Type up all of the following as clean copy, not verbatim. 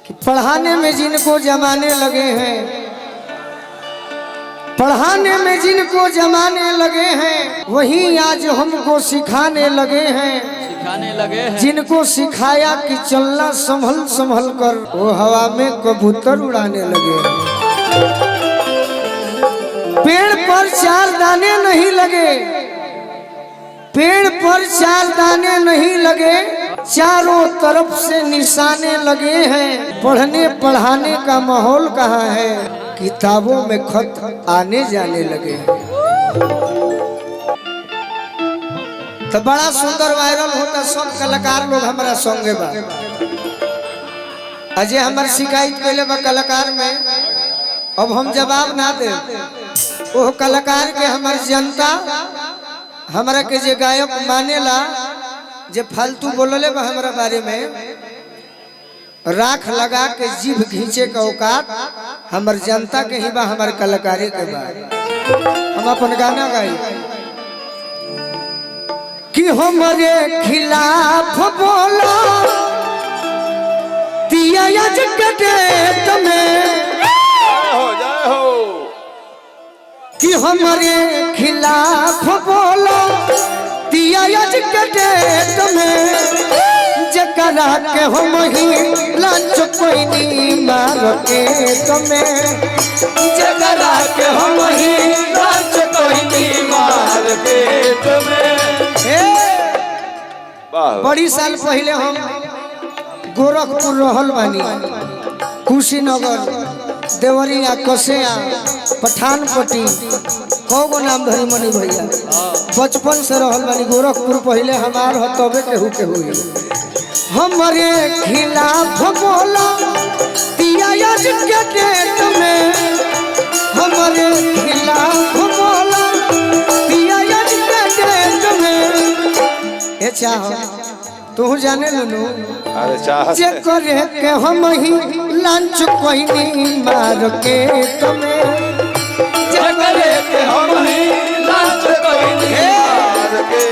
कि पढ़ाने में जिनको जमाने लगे हैं, पढ़ाने में जिनको जमाने लगे हैं, वही आज हमको सिखाने लगे हैं। जिनको सिखाया कि चलना संभल संभल कर, वो हवा में कबूतर उड़ाने लगे हैं। पेड़ पर चार दाने नहीं लगे, पेड़ पर चार दाने नहीं लगे, चारों तरफ से निशाने लगे हैं। पढ़ने पढ़ाने का माहौल कहाँ है, किताबों में खत आने जाने लगे हैं। तो बड़ा सुंदर वायरल होता, सब कलाकार लोग हमारा संगे बा। अजय हमारे शिकायत कैले बा कलाकार में, अब हम जवाब ना दे। वो कलाकार के हमारी जनता हमारा के जे गायक मानेला, जे फालतू बोलले बा हमारा बारे में, राख लगा के जीभ खींचे का औकात हमार जनता के ही बा, हमारे कलाकारी के बा। हम अपन गाना गाई कि हमारे खिलाफ बोलो दिया आज के डेट में, कि हमारे खिलाफ बोलो दिया आज के डेट में, जकरा के हम ही लांच कोई नहीं मार के तुम्हें, जकरा के हम ही लांच कोई नहीं मार के तुम्हें। बड़ी साल पहले हम गोरखपुर रहल बानी, कुशीनगर, देवरिया, कसेया, पठानपट्टी, कौगो नाम धरी मनी भैया, बचपन से रहल बानी गोरखपुर। पहले हमार हो तबे केहू के हुई। हमारे खिलाफ बोला दिया आज के डेट में, हमारे खिलाफ बोला दिया आज के डेट में। ये चाहो तू जाने लुनू, जे करे के हम ही लांच कोई नहीं मार के तुम्हें, जे करे के हम ही लांच कोई नहीं मार के।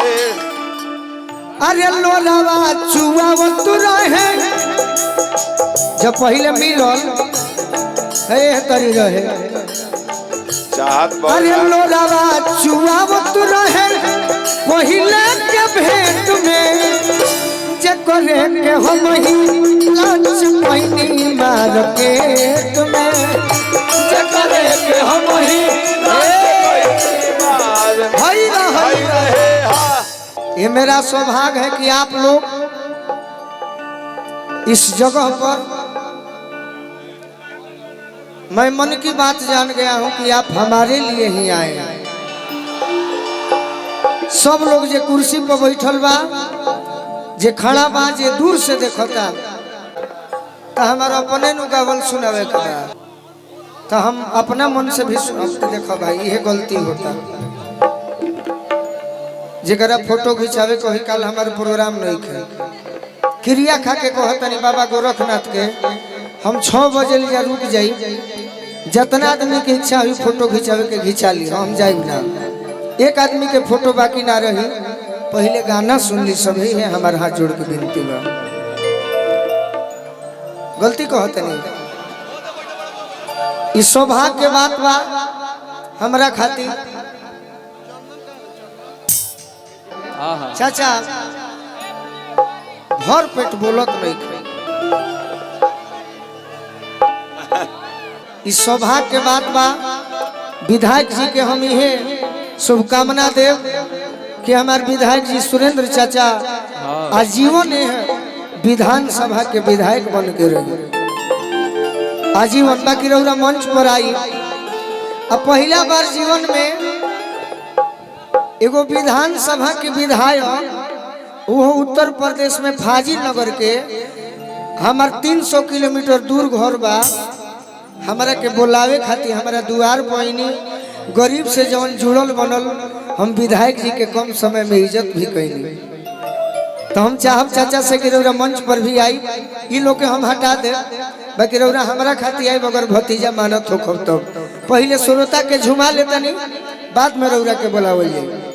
अरे लोरावा चुआवत रहे जब पहले मिलल है तरी रहे, अरे लोरावा चुआवत रहे पहले के भेंट में, जे करे के हम ही लांच कोई नहीं मार के तुम्हें, जे करे के हम ही लांच कोई नहीं मार के। ये मेरा सौभाग्य है कि आप लोग इस जगह पर, मैं मन की बात जान गया हूं कि आप हमारे लिए ही आए हैं। सब लोग जे कुर्सी पर बैठल बा, जे खड़ा बा, जे दूर से देखता, तो हमारा अपने नु गावल सुनावे का, तो हम अपना मन से भी सुनते देखो भाई, ये गलती होता। जरा फोटो खिंचावे को ही कल हमारे प्रोग्राम नहीं खे, क्रिया खा के कहतनी बाबा गोरखनाथ के हम 6 बजे लिया रुक जाई, जितना आदमी की इच्छा हुई फोटो खिंचावे के खिंचा ली, हम जाई ना। एक आदमी के फोटो बाकी ना रही, पहले गाना सुन ली सभी है, हमारे हाथ जोड़ के विनती बा। गलती कहतनी, इस सौभाग्य के बात बा हमरा खातिर। चाचा भर पेट बोलत नहीं खे, इस सौभाग्य के बात बा। विधायक जी के हम ये शुभकामना देव कि हमारे विधायक जी सुरेंद्र चाचा आजीवन विधानसभा के विधायक बन के रहे, आजीवन। बाकी रौरा मंच पर आई, अब पहला बार जीवन में एगो विधानसभा के विधायक, वो उत्तर प्रदेश में फाजिल नगर के, हमार 300 किलोमीटर दूर घर बा, हमारा के बोलावे खातिर हमारा दुआर पैनी, गरीब से जवन जुड़ल बनल, हम विधायक जी के कम समय में इज्जत भी कैली। तो हम चाहब चाचा से कि रौरा मंच पर भी आई, इ लोग के हम हटा दे, बाकी रौरा हमारा खातिर आई, मगर भतीजा मानत हो। तब पहले श्रोता के झुमा लेता नहीं, बाद में रौरा के बोलावल जाए।